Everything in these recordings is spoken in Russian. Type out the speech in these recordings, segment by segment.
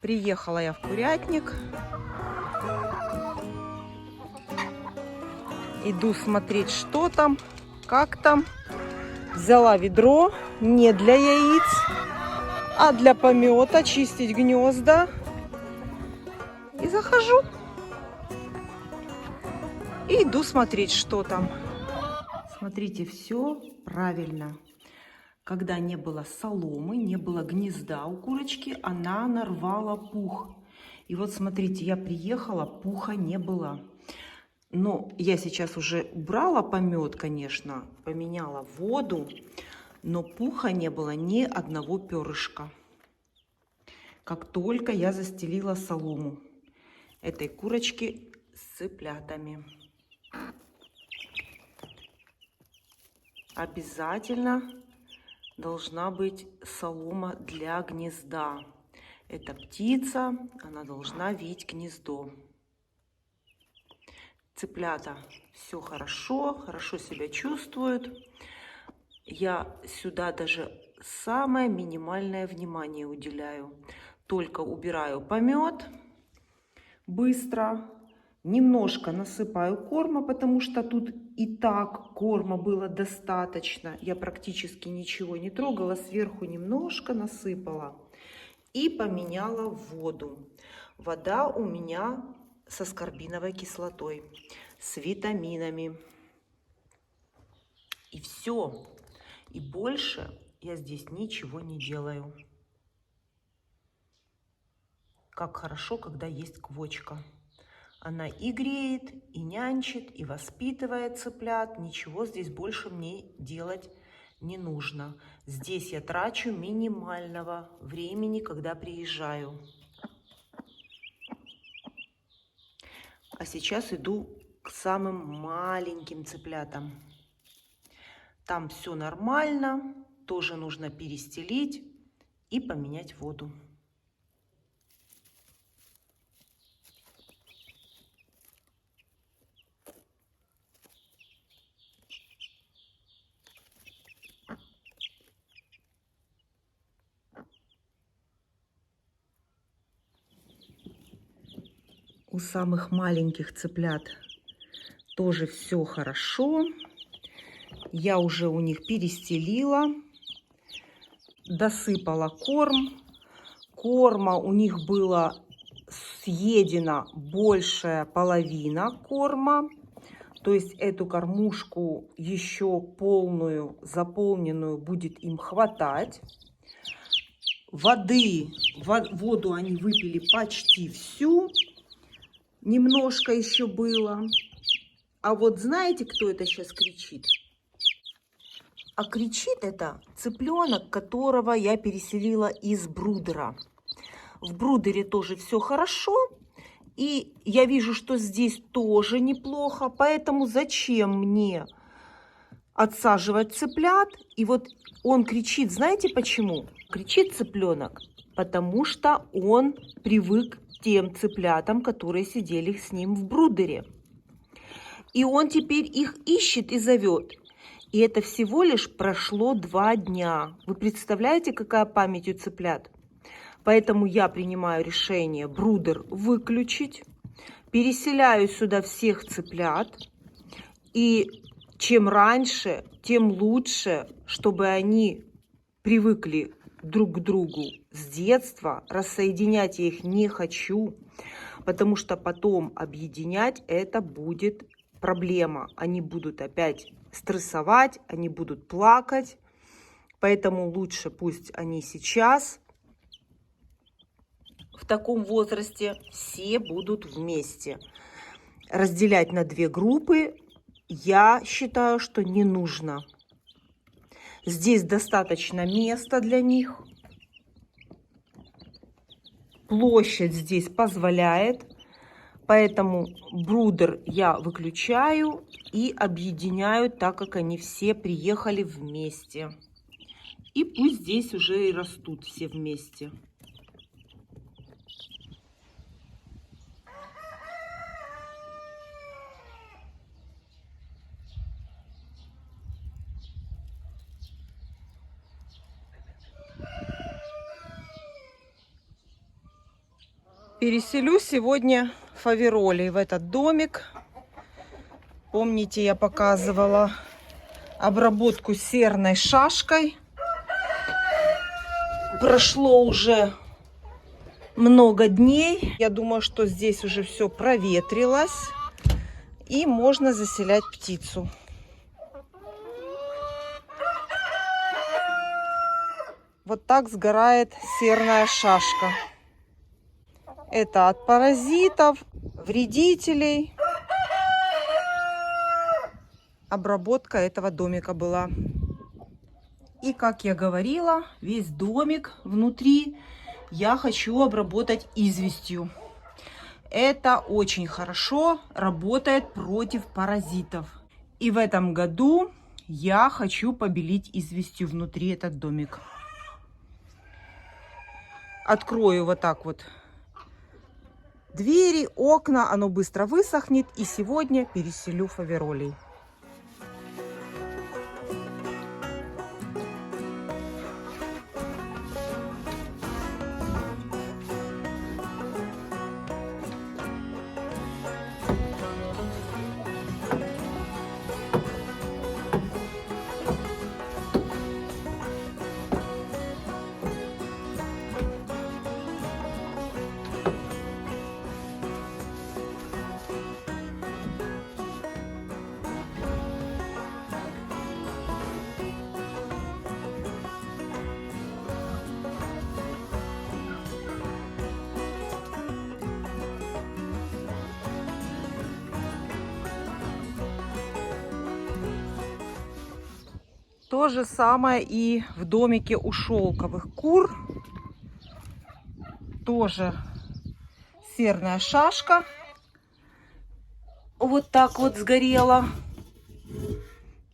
Приехала я в курятник. Иду смотреть, что там, как там. Взяла ведро не для яиц, а для помета, чистить гнезда. И захожу. И иду смотреть, что там. Смотрите, все правильно. Когда не было соломы, не было гнезда у курочки, она нарвала пух. И вот смотрите, я приехала, пуха не было. Но я сейчас уже убрала помет, конечно, поменяла воду, но пуха не было ни одного перышка. Как только я застелила солому этой курочки с цыплятами. Обязательно должна быть солома для гнезда. Эта птица, она должна видеть гнездо. Цыплята все хорошо, хорошо себя чувствуют. Я сюда даже самое минимальное внимание уделяю. Только убираю помет быстро, немножко насыпаю корма, потому что тут и так корма было достаточно. Я практически ничего не трогала, сверху немножко насыпала и поменяла воду. Вода у меня с аскорбиновой кислотой, с витаминами. И все. И больше я здесь ничего не делаю. Как хорошо, когда есть квочка. Она и греет, и нянчит, и воспитывает цыплят. Ничего здесь больше мне делать не нужно. Здесь я трачу минимального времени, когда приезжаю. А сейчас иду к самым маленьким цыплятам. Там все нормально, тоже нужно перестелить и поменять воду. У самых маленьких цыплят тоже все хорошо. Я уже у них перестелила, досыпала корм. Корма у них было съедена большая половина корма. То есть эту кормушку еще полную, заполненную будет им хватать. Воду они выпили почти всю. Немножко еще было. А вот знаете, кто это сейчас кричит? А кричит это цыпленок, которого я переселила из брудера. В брудере тоже все хорошо. И я вижу, что здесь тоже неплохо. Поэтому зачем мне отсаживать цыплят? И вот он кричит, знаете почему? Кричит цыпленок, потому что он привык к тем цыплятам, которые сидели с ним в брудере. И он теперь их ищет и зовет. И это всего лишь прошло 2 дня. Вы представляете, какая память у цыплят? Поэтому я принимаю решение брудер выключить, переселяю сюда всех цыплят. И чем раньше, тем лучше, чтобы они привыкли друг к другу с детства. Рассоединять я их не хочу, потому что потом объединять это будет проблема. Они будут опять стрессовать, они будут плакать. Поэтому лучше пусть они сейчас в таком возрасте все будут вместе. Разделять на 2 группы я считаю, что не нужно. Здесь достаточно места для них. Площадь здесь позволяет. Поэтому брудер я выключаю и объединяю, так как они все приехали вместе. И пусть здесь уже и растут все вместе. Переселю сегодня фаверолей в этот домик. Помните, я показывала обработку серной шашкой. Прошло уже много дней. Я думаю, что здесь уже все проветрилось. И можно заселять птицу. Вот так сгорает серная шашка. Это от паразитов, вредителей. Обработка этого домика была. И, как я говорила, весь домик внутри я хочу обработать известью. Это очень хорошо работает против паразитов. И в этом году я хочу побелить известью внутри этот домик. Открою вот так вот двери, окна, оно быстро высохнет. И сегодня переселю фаверолей. То же самое и в домике у шелковых кур. Тоже серная шашка. Вот так вот сгорела.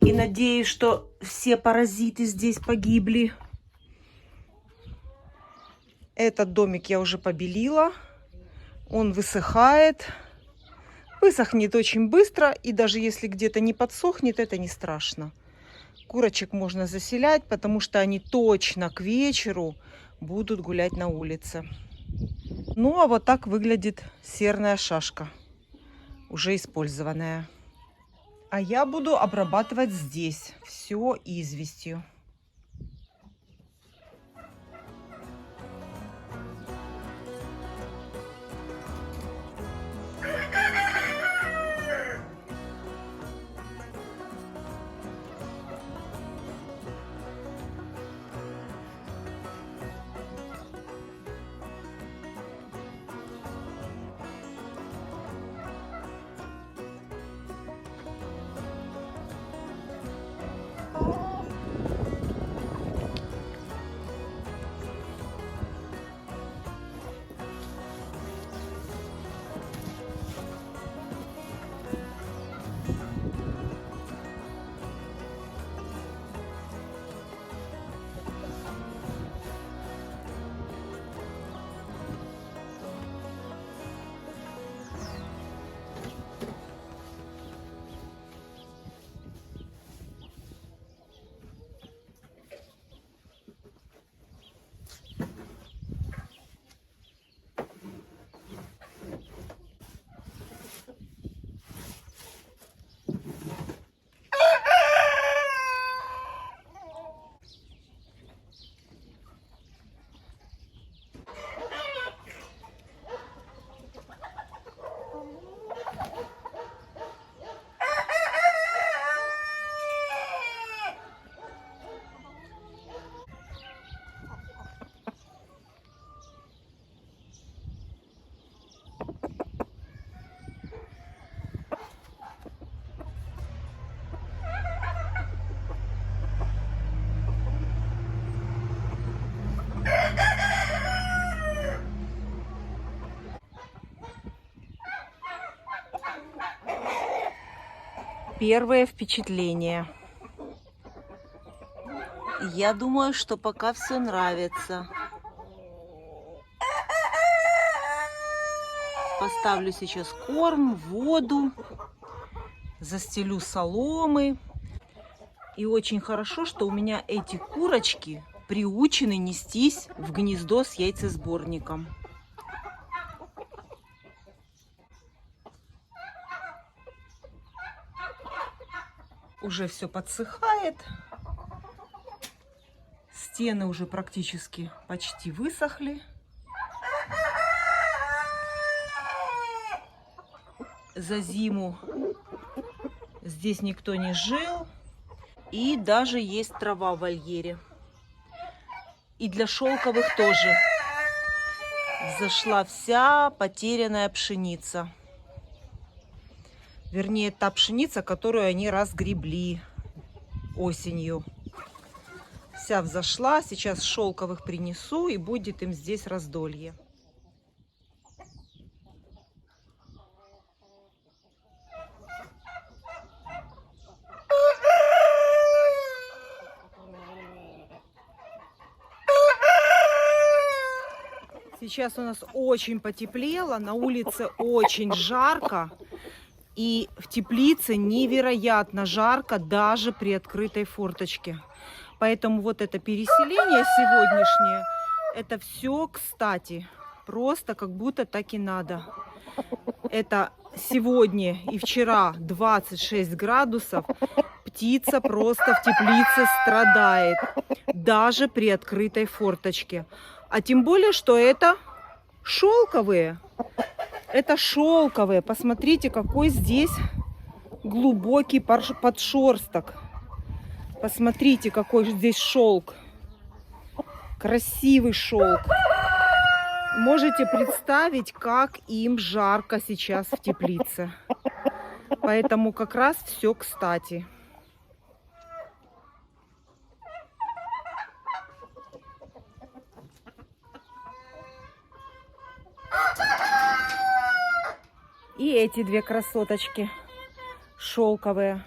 И надеюсь, что все паразиты здесь погибли. Этот домик я уже побелила. Он высыхает. Высохнет очень быстро. И даже если где-то не подсохнет, это не страшно. Курочек можно заселять, потому что они точно к вечеру будут гулять на улице. Ну, а вот так выглядит серная шашка, уже использованная. А я буду обрабатывать здесь все известью. Первое впечатление. Я думаю, что пока все нравится. Поставлю сейчас корм, воду, застелю соломы. И очень хорошо, что у меня эти курочки приучены нестись в гнездо с яйцесборником. Уже все подсыхает. Стены уже практически почти высохли. За зиму здесь никто не жил. И даже есть трава в вольере. И для шелковых тоже взошла вся потерянная пшеница. Вернее, та пшеница, которую они разгребли осенью. Вся взошла. Сейчас шелковых принесу, и будет им здесь раздолье. Сейчас у нас очень потеплело, на улице очень жарко. И в теплице невероятно жарко даже при открытой форточке. Поэтому вот это переселение сегодняшнее, это все кстати. Просто как будто так и надо. Это сегодня и вчера 26 градусов. Птица просто в теплице страдает. Даже при открытой форточке. А тем более, что это шелковые. Это шелковые. Посмотрите, какой здесь глубокий подшерсток. Посмотрите, какой здесь шелк. Красивый шелк. Можете представить, как им жарко сейчас в теплице. Поэтому как раз все кстати. И эти две красоточки шелковые.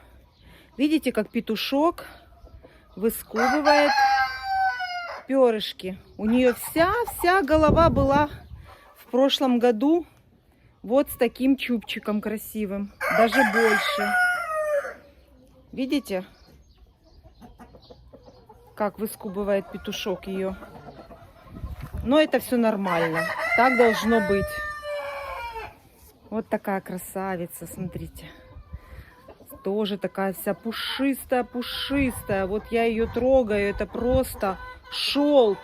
Видите, как петушок выскубывает перышки. У нее вся голова была в прошлом году вот с таким чубчиком красивым. Даже больше. Видите, как выскубывает петушок ее. Но это все нормально. Так должно быть. Вот такая красавица, смотрите. Тоже такая вся пушистая. Вот я ее трогаю, это просто шелк.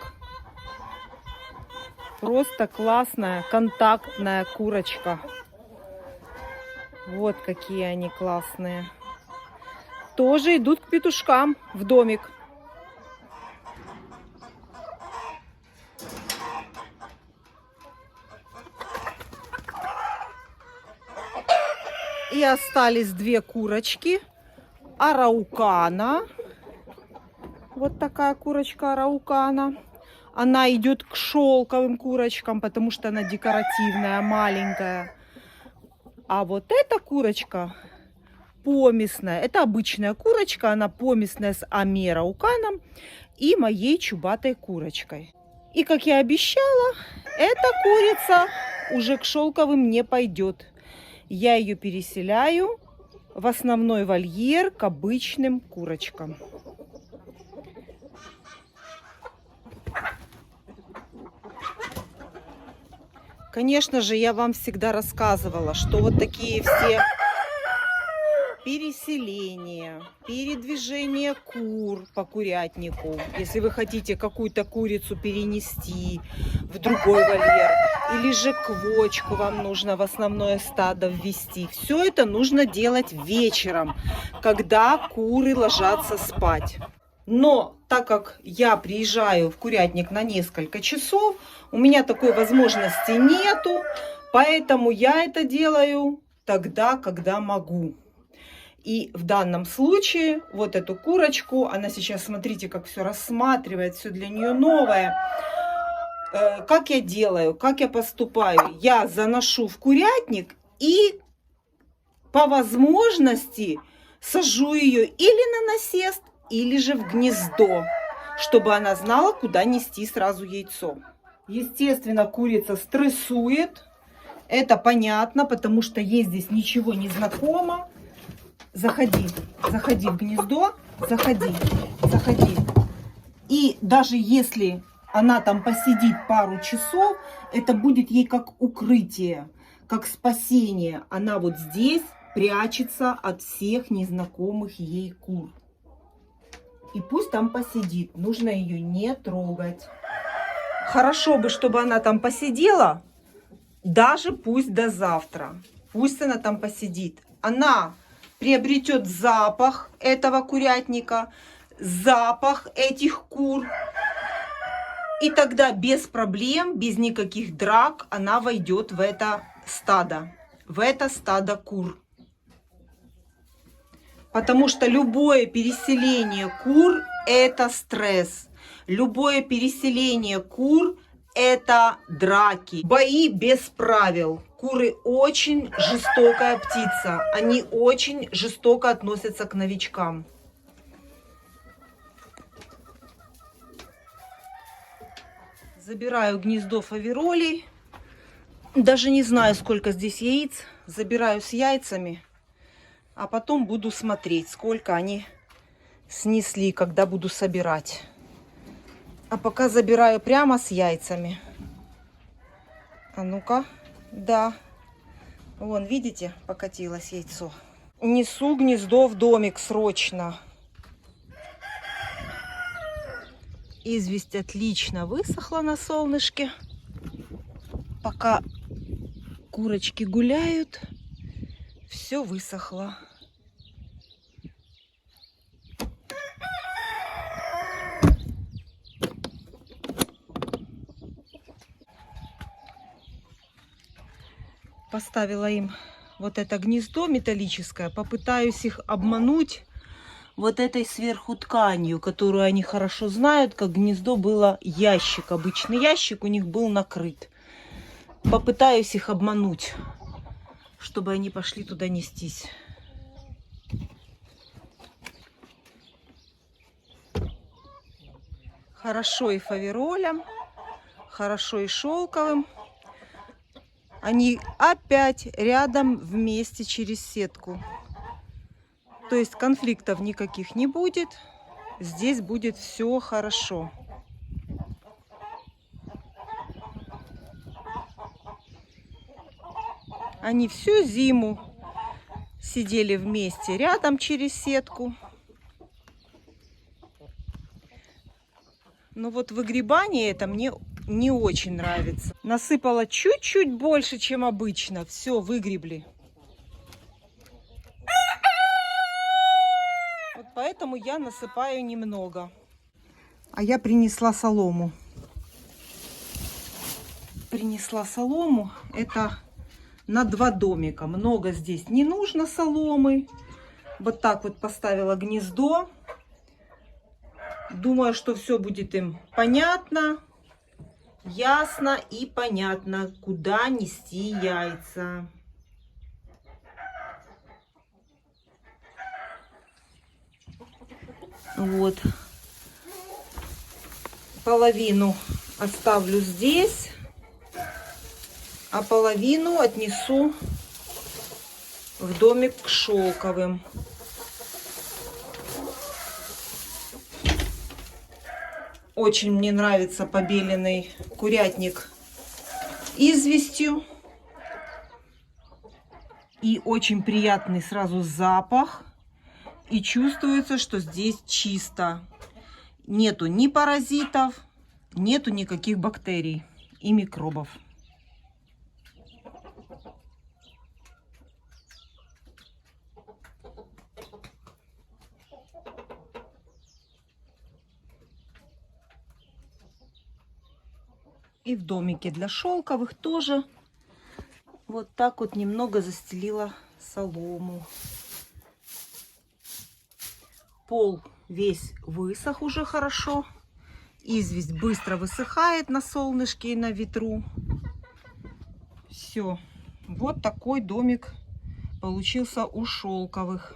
Просто классная, контактная курочка. Вот какие они классные. Тоже идут к петушкам в домик. И остались две курочки. Араукана. Вот такая курочка араукана. Она идет к шелковым курочкам, потому что она декоративная, маленькая. А вот эта курочка помесная. Это обычная курочка. Она помесная с амерауканом и моей чубатой курочкой. И, как я обещала, эта курица уже к шелковым не пойдет. Я ее переселяю в основной вольер к обычным курочкам. Конечно же, я вам всегда рассказывала, что вот такие все переселения, передвижение кур по курятнику, если вы хотите какую-то курицу перенести в другой вольер, или же квочку вам нужно в основное стадо ввести. Все это нужно делать вечером, когда куры ложатся спать. Но так как я приезжаю в курятник на несколько часов, у меня такой возможности нету, поэтому я это делаю тогда, когда могу. И в данном случае вот эту курочку, она сейчас, смотрите, как все рассматривает, все для нее новое. Как я делаю, как я поступаю? Я заношу в курятник и по возможности сажу ее или на насест, или же в гнездо, чтобы она знала, куда нести сразу яйцо. Естественно, курица стрессует. Это понятно, потому что ей здесь ничего не знакомо. Заходи в гнездо, заходи. И даже если она там посидит пару часов, это будет ей как укрытие, как спасение. Она вот здесь прячется от всех незнакомых ей кур. И пусть там посидит, нужно ее не трогать. Хорошо бы, чтобы она там посидела, даже пусть до завтра. Пусть она там посидит. Она приобретет запах этого курятника, запах этих кур. И тогда без проблем, без никаких драк она войдет в это стадо кур. Потому что любое переселение кур – это стресс. Любое переселение кур – это драки. Бои без правил. Куры очень жестокая птица. Они очень жестоко относятся к новичкам. Забираю гнездо фаверолей. Даже не знаю, сколько здесь яиц. Забираю с яйцами. А потом буду смотреть, сколько они снесли, когда буду собирать. А пока забираю прямо с яйцами. А ну-ка. Да. Вон, видите, покатилось яйцо. Несу гнездо в домик срочно. Известь отлично высохла на солнышке. Пока курочки гуляют, все высохло. Поставила им вот это гнездо металлическое. Попытаюсь их обмануть вот этой сверху тканью, которую они хорошо знают, как гнездо было ящик. Обычный ящик у них был накрыт. Попытаюсь их обмануть, чтобы они пошли туда нестись. Хорошо и фаверолям, хорошо и шелковым. Они опять рядом вместе через сетку. То есть конфликтов никаких не будет. Здесь будет все хорошо. Они всю зиму сидели вместе рядом через сетку. Но вот выгребание это мне не очень нравится. Насыпала чуть-чуть больше, чем обычно. Все, выгребли. Вот поэтому я насыпаю немного. А я принесла солому. Принесла солому. Это на 2 домика. Много здесь не нужно соломы. Вот так вот поставила гнездо. Думаю, что все будет им понятно, ясно и понятно, куда нести яйца. Вот. Половину оставлю здесь, а половину отнесу в домик к шелковым. Очень мне нравится побеленный курятник известью. И очень приятный сразу запах. И чувствуется, что здесь чисто. Нету ни паразитов, нету никаких бактерий и микробов. И в домике для шелковых тоже вот так вот немного застелила солому. Пол весь высох уже хорошо. Известь быстро высыхает на солнышке и на ветру. Все. Вот такой домик получился у шелковых.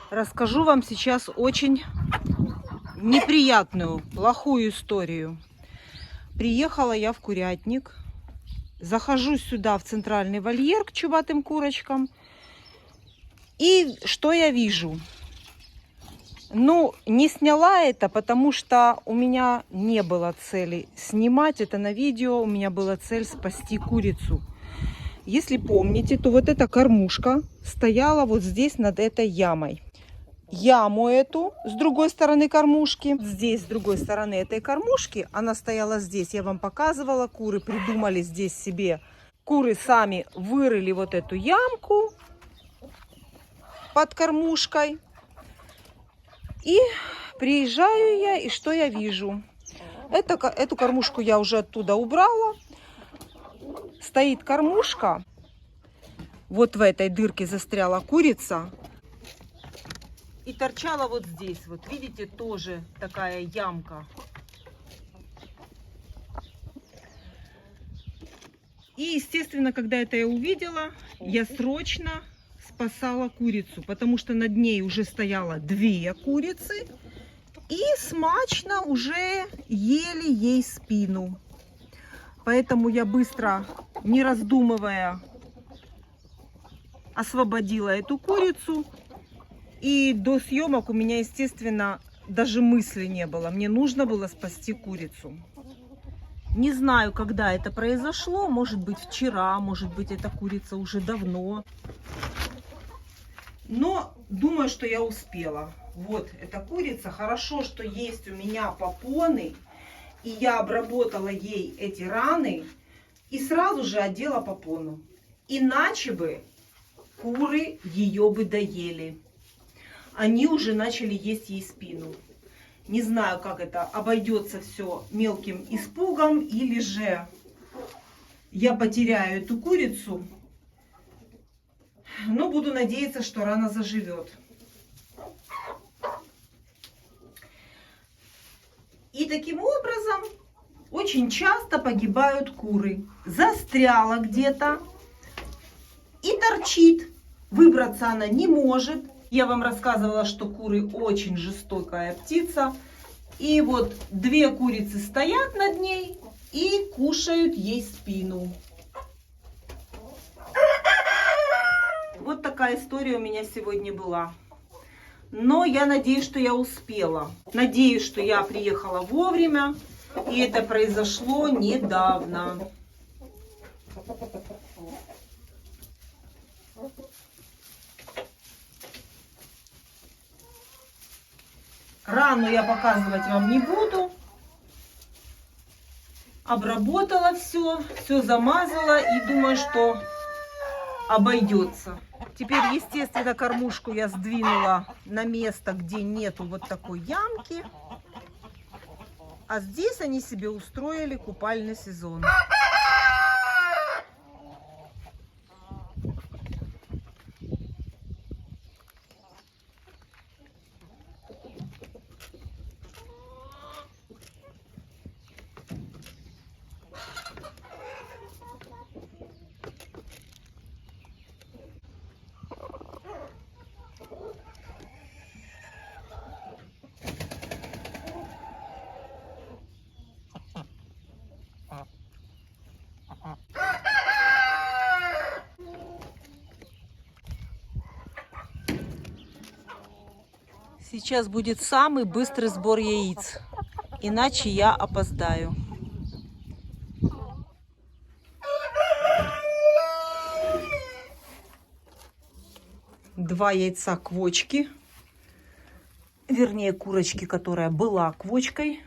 Расскажу вам сейчас очень неприятную, плохую историю. Приехала я в курятник. Захожу сюда, в центральный вольер к чубатым курочкам. И что я вижу? Ну, не сняла это, потому что у меня не было цели снимать это на видео. У меня была цель спасти курицу. Если помните, то вот эта кормушка стояла вот здесь над этой ямой. Яму эту с другой стороны кормушки, здесь с другой стороны этой кормушки, она стояла здесь, я вам показывала, куры придумали здесь себе, куры сами вырыли вот эту ямку под кормушкой. И приезжаю я, и что я вижу? Эту кормушку я уже оттуда убрала, стоит кормушка, вот в этой дырке застряла курица. И торчала вот здесь, вот видите, тоже такая ямка. И, естественно, когда это я увидела, я срочно спасала курицу, потому что над ней уже стояло 2 курицы и смачно уже ели ей спину. Поэтому я быстро, не раздумывая, освободила эту курицу. И до съемок у меня, естественно, даже мысли не было. Мне нужно было спасти курицу. Не знаю, когда это произошло. Может быть, вчера, может быть, эта курица уже давно. Но думаю, что я успела. Вот эта курица. Хорошо, что есть у меня попоны. И я обработала ей эти раны. И сразу же одела попону. Иначе бы куры ее бы доели. Они уже начали есть ей спину. Не знаю, как это обойдется все мелким испугом, или же я потеряю эту курицу. Но буду надеяться, что рана заживет. И таким образом очень часто погибают куры. Застряла где-то и торчит. Выбраться она не может. Я вам рассказывала, что куры очень жестокая птица. И вот 2 курицы стоят над ней и кушают ей спину. Вот такая история у меня сегодня была. Но я надеюсь, что я успела. Надеюсь, что я приехала вовремя. И это произошло недавно. Рану я показывать вам не буду. Обработала все замазала и думаю, что обойдется. Теперь, естественно, кормушку я сдвинула на место, где нету вот такой ямки. А здесь они себе устроили купальный сезон. Сейчас будет самый быстрый сбор яиц, иначе я опоздаю. Два яйца квочки, вернее курочки, которая была квочкой.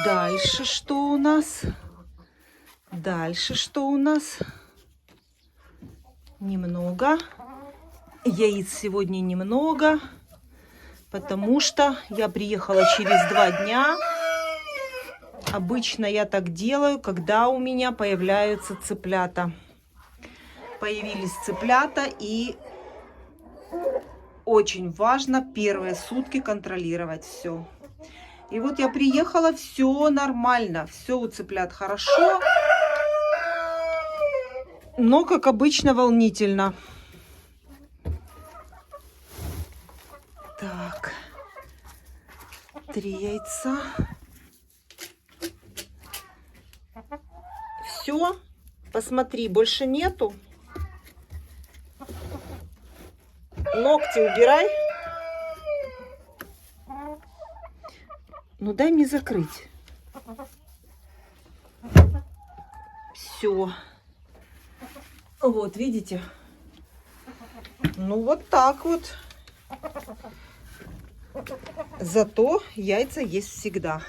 Дальше что у нас? Дальше что у нас? Немного. Яиц сегодня немного, потому что я приехала через 2 дня. Обычно я так делаю, когда у меня появляются цыплята. Появились цыплята, и очень важно первые сутки контролировать все. И вот я приехала, все нормально, все у цыплят хорошо. Но, как обычно, волнительно. Так. 3 яйца. Все. Посмотри, больше нету. Ногти убирай. Ну дай мне закрыть. Все. Вот, видите? Ну вот так вот. Зато яйца есть всегда.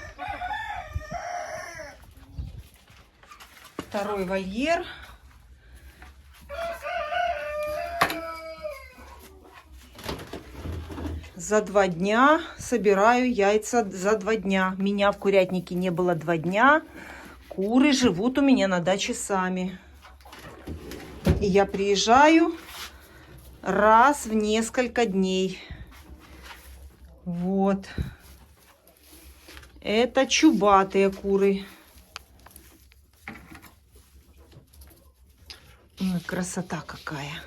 Второй вольер. За 2 дня собираю яйца, за 2 дня. Меня в курятнике не было 2 дня. Куры живут у меня на даче сами. И я приезжаю раз в несколько дней. Вот. Это чубатые куры. Ой, красота какая.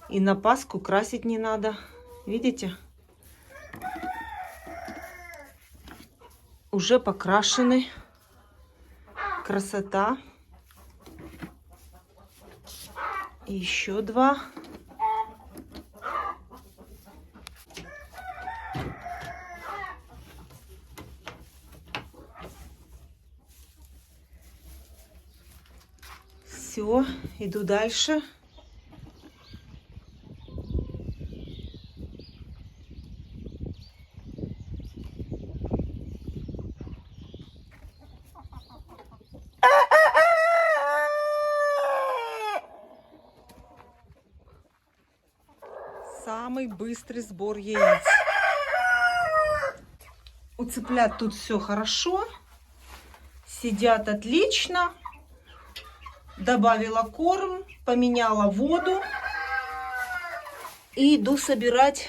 И на Пасху красить не надо. Видите? Уже покрашены. Красота. И еще 2. Все, иду дальше. Самый быстрый сбор яиц. У цыплят тут все хорошо. Сидят отлично. Добавила корм, поменяла воду. И иду собирать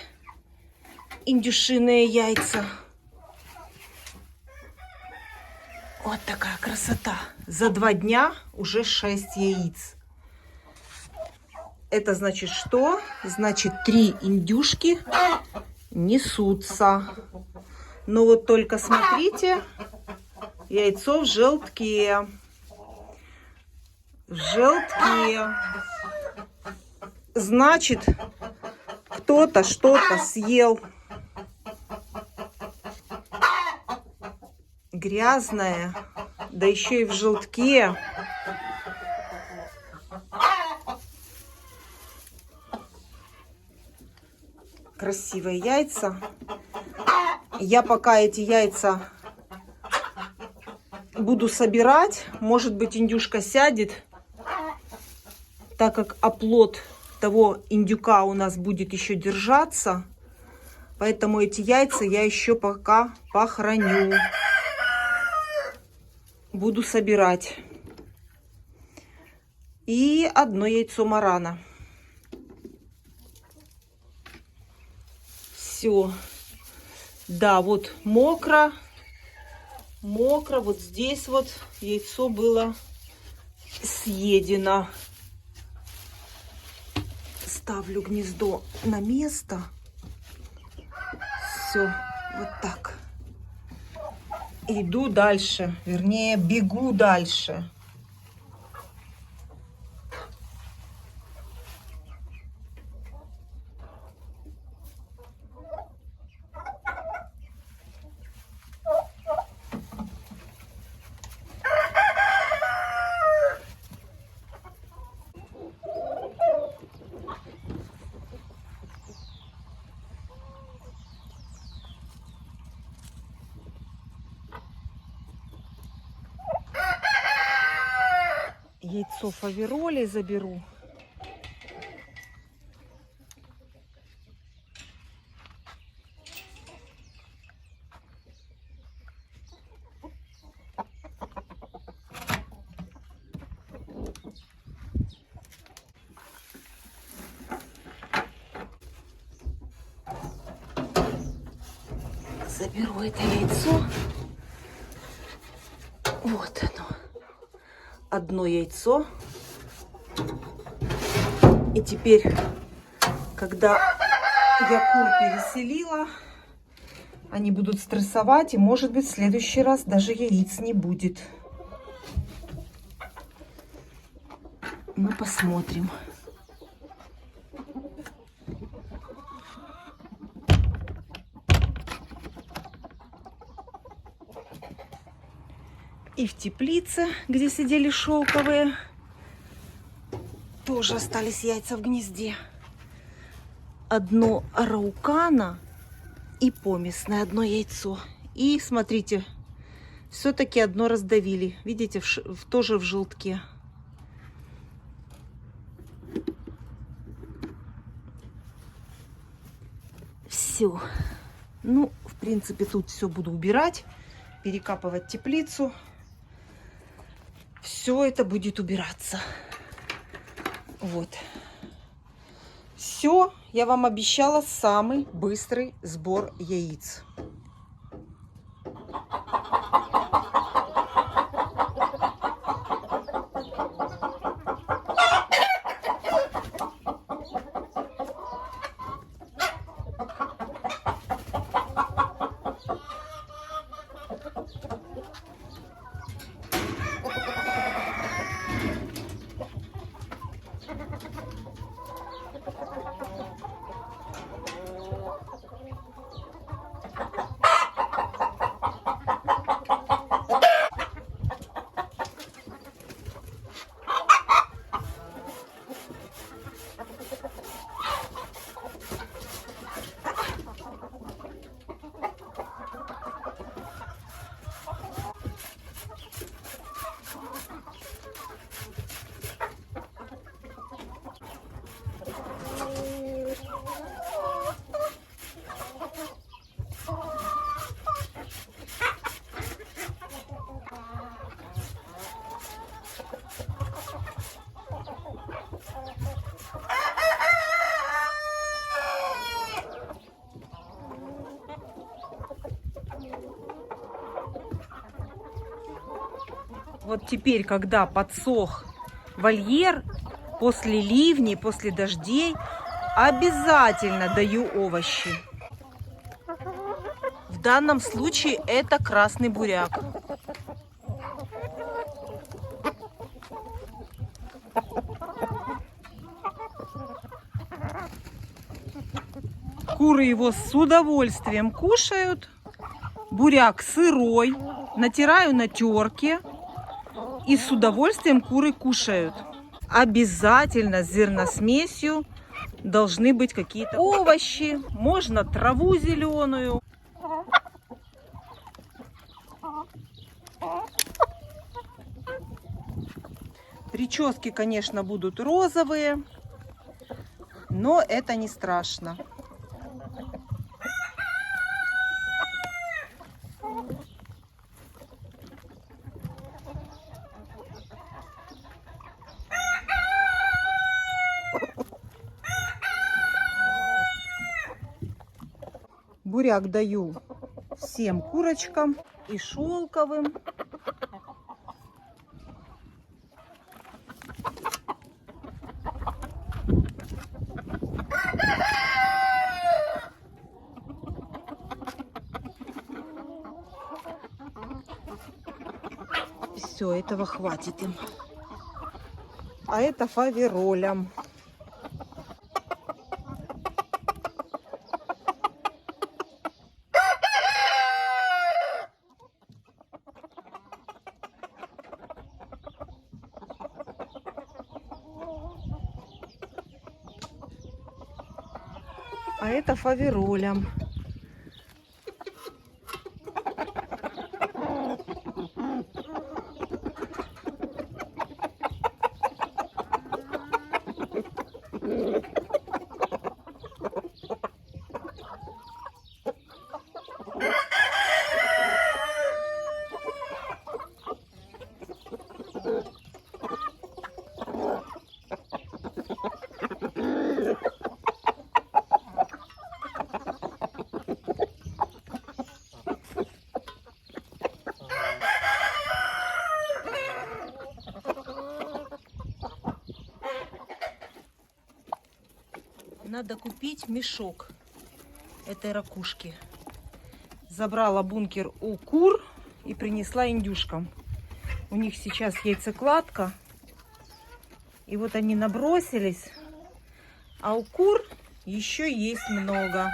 индюшиные яйца. Вот такая красота. За 2 дня уже 6 яиц. Это значит что? Значит 3 индюшки несутся. Но вот только смотрите, яйцо в желтке. В желтке. Значит, кто-то что-то съел. Грязное. Да еще и в желтке. Красивые яйца. Я пока эти яйца буду собирать. Может быть, индюшка сядет. Так как оплод того индюка у нас будет еще держаться. Поэтому эти яйца я еще пока похороню. Буду собирать. И 1 яйцо марана. Все. Да, вот мокро. Мокро. Вот здесь вот яйцо было съедено. Ставлю гнездо на место. Все. Вот так. Иду дальше. Вернее, бегу дальше. Яйцо фавероли заберу. Заберу это яйцо. Вот оно. 1 яйцо. И теперь, когда я кур переселила, они будут стрессовать, и, может быть, в следующий раз даже яиц не будет. Ну, посмотрим. И в теплице, где сидели шелковые, тоже остались яйца в гнезде. Одно араукана и помесное, одно яйцо. И смотрите, все-таки одно раздавили. Видите, тоже в желтке. Все. Ну, в принципе, тут все буду убирать, перекапывать теплицу. Все это будет убираться. Вот. Все, я вам обещала самый быстрый сбор яиц. Вот теперь, когда подсох вольер, после ливней, после дождей, обязательно даю овощи. В данном случае это красный буряк. Куры его с удовольствием кушают. Буряк сырой, натираю на терке. И с удовольствием куры кушают. Обязательно с зерносмесью должны быть какие-то овощи. Можно траву зеленую. Прически, конечно, будут розовые, но это не страшно. Буряк даю всем курочкам, и шелковым. Все, этого хватит им. А это фаверолям. А это фаверолям. надо купить мешок этой ракушки. Забрала бункер у кур и принесла индюшкам. У них сейчас яйцекладка. И вот они набросились. А у кур еще есть много.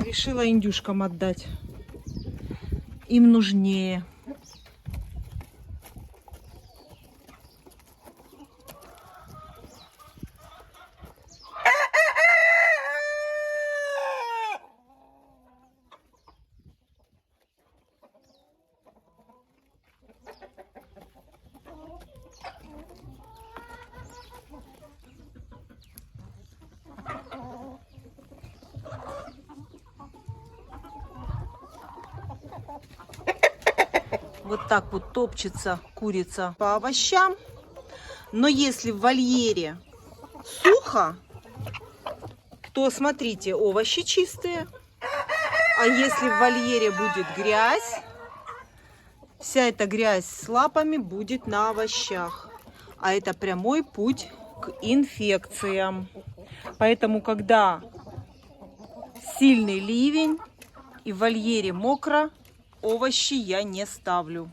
Решила индюшкам отдать. Им нужнее. Вот так вот топчется курица по овощам. Но если в вольере сухо, то смотрите, овощи чистые. А если в вольере будет грязь, вся эта грязь с лапами будет на овощах. А это прямой путь к инфекциям. Поэтому, когда сильный ливень и в вольере мокро, овощи я не ставлю.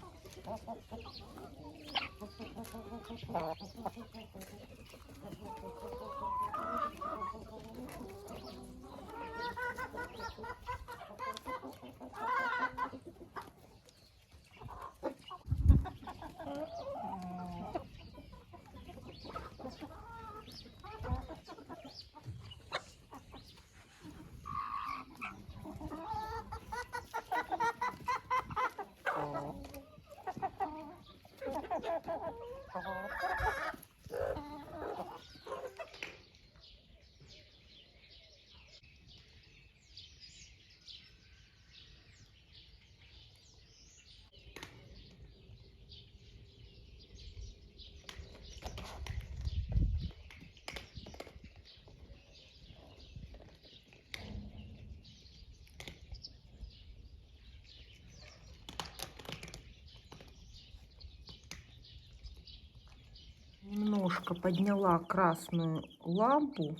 Немножко подняла красную лампу,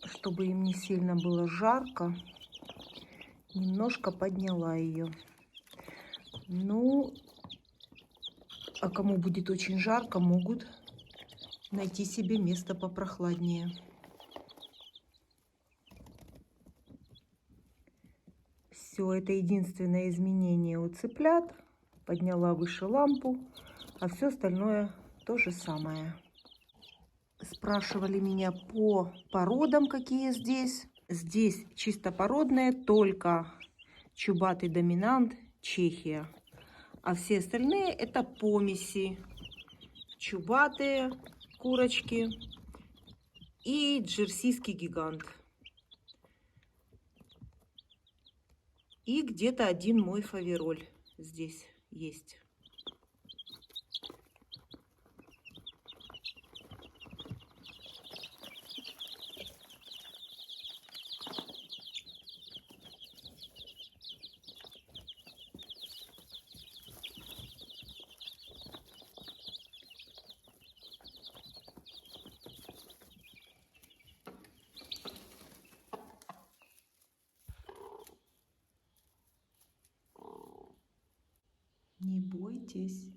чтобы им не сильно было жарко. Немножко подняла ее. Ну, а кому будет очень жарко, могут найти себе место попрохладнее. Все, это единственное изменение у цыплят. Подняла выше лампу, а все остальное то же самое. Спрашивали меня по породам, какие здесь. Здесь чистопородные, только чубатый доминант, Чехия. А все остальные это помеси. Чубатые курочки и джерсийский гигант. И где-то один мой фавероль здесь есть. Не бойтесь.